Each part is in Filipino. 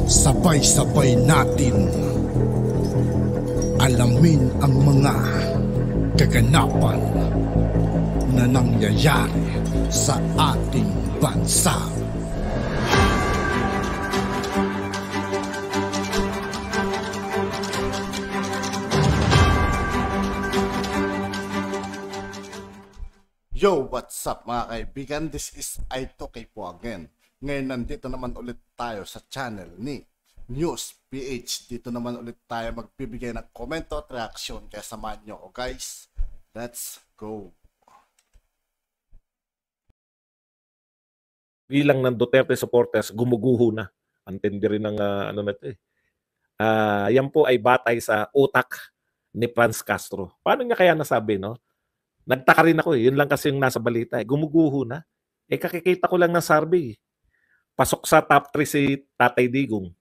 Sabay-sabay natin alamin ang mga kaganapan na nangyayari sa ating bansa. Yo, what's up mga kaibigan? This is I2K po again. Ngayon nandito naman ulit tayo sa channel ni News PH. Dito naman ulit tayo magbibigay ng komento at reaksyon. Kaya samahan nyo ako guys. Let's go. Bilang ng Duterte supporters, gumuguho na. Antindi rin ng ano na ito eh. Yan po ay batay sa utak ni Franz Castro. Paano niya kaya nasabi, no? Nagtaka rin ako eh. Yun lang kasi yung nasa balita eh. Gumuguho na. Eh kakikita ko lang ng survey eh. Pasok sa top 3 si Tatay Digong.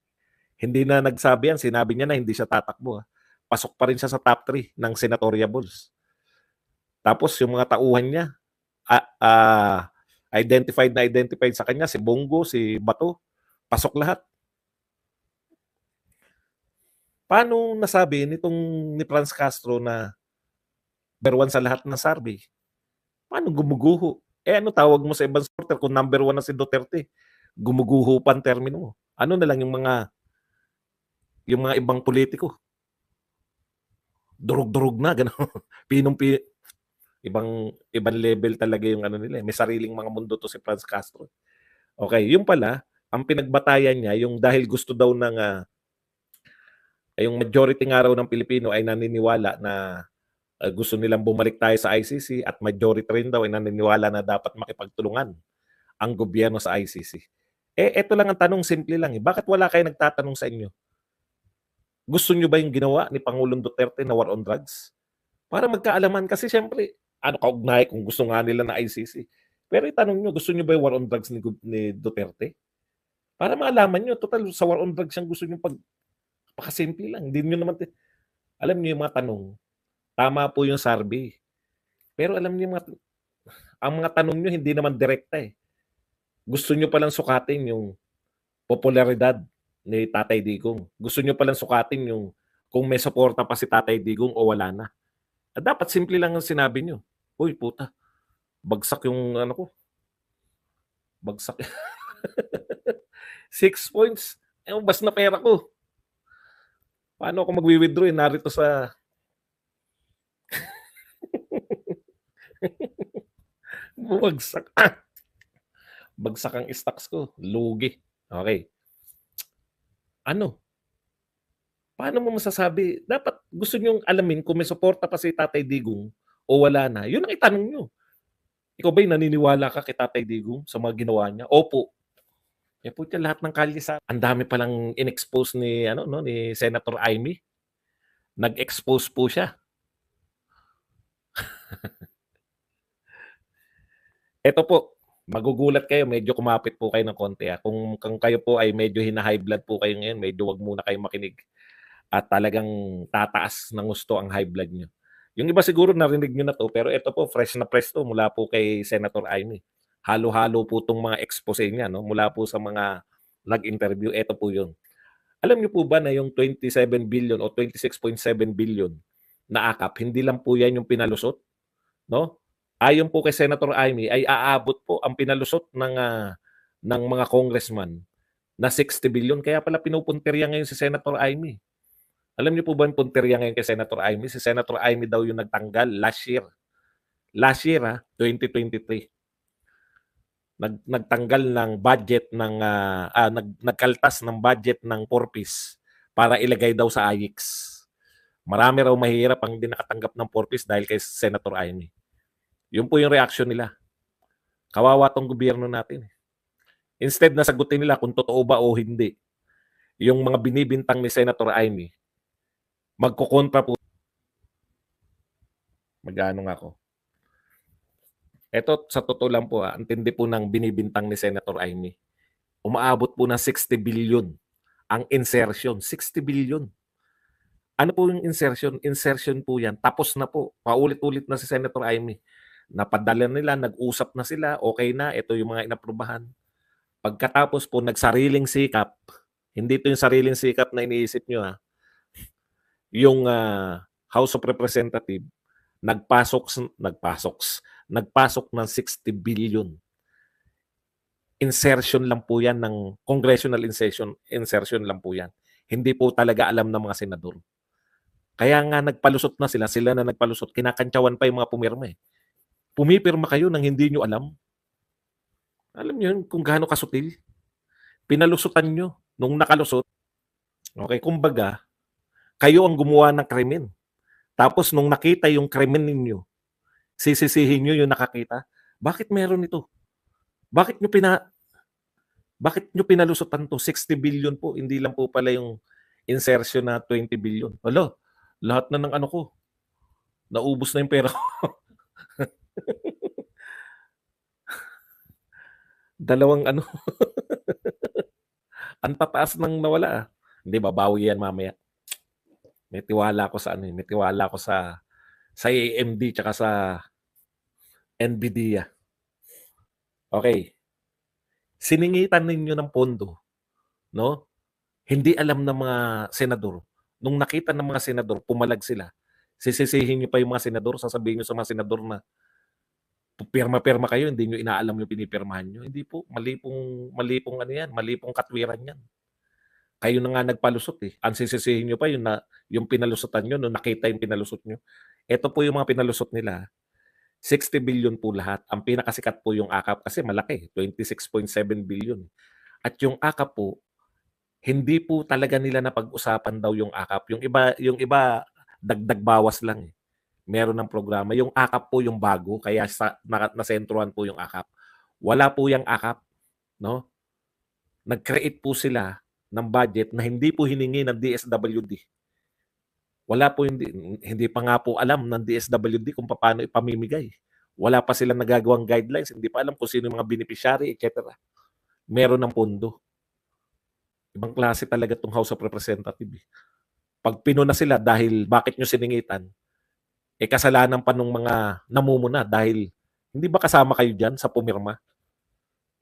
Hindi na nagsabi yan. Sinabi niya na hindi siya tatakbo. Pasok pa rin siya sa top 3 ng senatoriables. Tapos yung mga tauhan niya, identified sa kanya, si Bongo, si Bato, pasok lahat. Paano nasabi nitong ni Franz Castro na number 1 sa lahat ng survey? Paano gumuguho? Eh ano tawag mo sa ibang supporter kung number 1 na si Duterte? Gumuguho pa ang termino mo. Ano na lang yung mga ibang politiko? Durug-durug na, gano'n. Ibang level talaga yung ano nila. May sariling mga mundo to si Franz Castro. Okay, yung pala, ang pinagbatayan niya, yung dahil gusto daw ng yung majority nga raw ng Pilipino ay naniniwala na gusto nilang bumalik tayo sa ICC at majority rin daw ay naniniwala na dapat makipagtulungan ang gobyerno sa ICC. Eh, eto lang ang tanong, simple lang eh. Bakit wala kayo nagtatanong sa inyo? Gusto nyo ba yung ginawa ni Pangulong Duterte na war on drugs? Para magkaalaman kasi siyempre, ano kaugnay kung gusto nga nila na ICC. Pero itanong nyo, gusto nyo ba yung war on drugs ni Duterte? Para maalaman nyo, total sa war on drugs siyang gusto nyo pagpakasimple lang. Hindi nyo naman, alam nyo yung mga tanong. Tama po yung survey. Pero alam niyo ang mga tanong nyo hindi naman direkta eh. Gusto nyo palang sukatin yung popularidad ni Tatay Digong. Gusto nyo palang sukatin yung kung may suporta pa si Tatay Digong o wala na. At dapat simple lang ang sinabi nyo. Uy, puta. Bagsak yung ano ko. Bagsak. 6 points. Eh, bas na pera ko. Paano ako magwi-withdraw? Narito sa bumagsak. Bagsak ang stocks ko. Lugi. Okay. Ano? Paano mo masasabi? Dapat gusto nyong alamin kung may suporta pa si Tatay Digong o wala na. Yun ang itanong nyo. Ikaw ba'y naniniwala ka kay Tatay Digong sa mga ginawa niya? Opo. Eh po lahat ng kalye sa ang dami palang in-expose ni ni Senator Amy. Nag-expose po siya. Ito po, magugulat kayo, medyo kumapit po kayo ng konti. Kung kayo po ay medyo hina-high blood po kayo ngayon, medyo wag muna kayo makinig. At talagang tataas ng gusto ang high blood nyo. Yung iba siguro narinig nyo na to, pero ito po, fresh na fresh to mula po kay Senator Amy. Halo-halo po itong mga expose niya, no? Mula po sa mga nag-interview, ito po yun. Alam nyo po ba na yung 27 billion o 26.7 billion na akap, hindi lang po yan yung pinalusot, no? Ayon po kay Senator Amy, ay aabot po ang pinalusot ng mga congressman na 60 billion. Kaya pala pinupuntirya ngayon si Senator Amy. Alam niyo po ba yung puntirya ngayon kay Senator Amy? Si Senator Amy daw yung nagtanggal last year. Last year, 2023. Nagtanggal ng budget ng, nagkaltas ng budget ng Porpis para ilagay daw sa AIX. Marami raw mahirap ang hindi nakatanggap ng Porpis dahil kay Senator Amy. Yun po yung reaction nila. Kawawa tong gobyerno natin. Instead na sagutin nila kung totoo ba o hindi, yung mga binibintang ni Senator Amy, magkukontra po. Mag-ano nga ako. Ito, sa totoo lang po, antindi po ng binibintang ni Senator Amy. Umaabot po ng 60 billion ang insertion. 60 billion. Ano po yung insertion? Insertion po yan. Tapos na po. Paulit-ulit na si Senator Amy. Napadala nila, nag-usap na sila, okay na, ito yung mga inaprubahan. Pagkatapos po, nagsariling sikap, Hindi ito yung sariling sikap na iniisip nyo, ha. Yung House of Representatives, nagpasok ng 60 billion. Insertion lang po yan ng congressional insertion lang po yan. Hindi po talaga alam ng mga senador. Kaya nga nagpalusot na sila na nagpalusot, kinakantsawan pa yung mga pumirma eh. Pumipirma kayo nang hindi nyo alam. Alam nyo yun kung gaano kasutil. Pinalusutan nyo nung nakalusot. Okay, kumbaga, kayo ang gumawa ng krimen. Tapos nung nakita yung krimen ninyo, sisisihin nyo yung nakakita. Bakit meron ito? Bakit nyo pinalusutan to? 60 billion po, hindi lang po pala yung insertion na 20 billion. Alo, lahat na ng ano ko. Naubos na yung pera ko. Dalawang ano. Ang tataas nang nawala. Hindi, babawi yan mamaya. May tiwala ko sa may tiwala ko sa AMD tsaka sa NVIDIA. Okay. Siningitan ninyo ng pondo, no? Hindi alam ng mga senador. Nung nakita ng mga senador, pumalag sila. Sisisihin niyo pa yung mga senador, sasabihin niyo sa mga senador na pirma-pirma kayo, hindi niyo inaalam yung pinipirmahan niyo. Hindi po, mali pong ano yan, mali pong katwiran yan. Kayo na nga nagpalusot eh. Ang sisisihin niyo pa yung pinalusutan niyo nung nakita yung pinalusot niyo. Ito po yung mga pinalusot nila. 60 billion po lahat. Ang pinakasikat po yung AKAP kasi malaki, 26.7 billion. At yung AKAP po, hindi po talaga nila napag-usapan daw yung AKAP. Yung iba dagdag bawas lang eh. Meron ng programa. Yung AKAP po yung bago, kaya nasentruhan po yung AKAP. Wala po yung AKAP, no? Nag-create po sila ng budget na hindi po hiningi ng DSWD. Wala po, hindi pa nga po alam ng DSWD kung paano ipamimigay. Wala pa silang nagagawang guidelines, hindi pa alam kung sino yung mga beneficiary, etc. Meron ng pondo. Ibang klase talaga itong House of Representatives. Pag pinuna sila dahil bakit nyo siningitan, kasalanan pa nung mga namumuna dahil hindi ba kasama kayo dyan sa pumirma?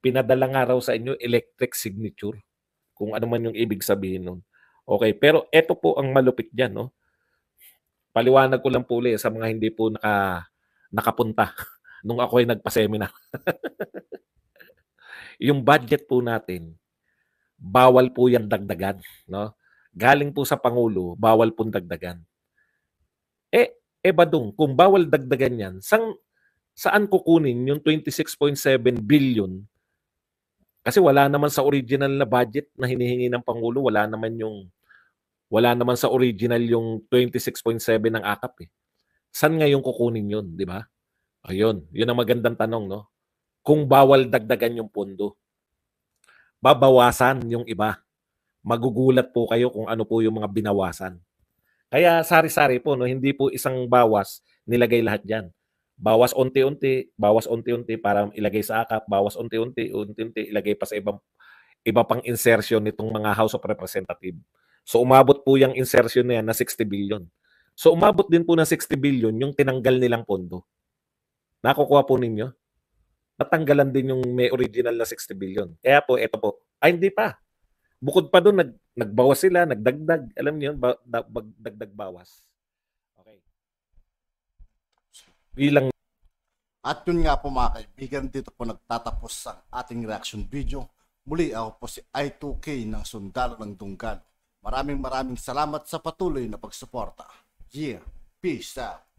Pinadala nga raw sa inyo electric signature. Kung ano man yung ibig sabihin nun. Okay, pero eto po ang malupit dyan, no? Paliwanag ko lang po ulit sa mga hindi po nakapunta nung ako ay nagpa-seminar. Yung budget po natin, bawal po yan dagdagan, no? Galing po sa Pangulo, bawal po dagdagan. Badong, kung bawal dagdagan yan, saan kukunin yung 26.7 billion? Kasi wala naman sa original na budget na hinihingi ng Pangulo, wala naman sa original yung 26.7 ng AKAP eh. Saan ngayon kukunin yun, di ba? Ayun, yun ang magandang tanong, no? Kung bawal dagdagan yung pondo, babawasan yung iba. Magugulat po kayo kung ano po yung mga binawasan. Kaya sari-sari po, no? Hindi po isang bawas nilagay lahat dyan. Bawas unti-unti para ilagay sa AKAP, bawas unti-unti ilagay pa sa iba pang insertion nitong mga House of Representatives. So umabot po yung insertion na yan na 60 billion. So umabot din po na 60 billion yung tinanggal nilang pondo. Nakukuha po ninyo? Natanggalan din yung may original na 60 billion. Kaya po, ito po. Ay, hindi pa. Bukod pa doon, nagbawas sila, nagdagdag. Alam niyo yun, dagdag bawas. Okay. Bilang At yun nga po mga kaibigan, dito po nagtatapos ang ating reaction video. Muli ako po si I2K ng Sundalo ng Dunggalo. Maraming salamat sa patuloy na pagsuporta. Yeah, peace out.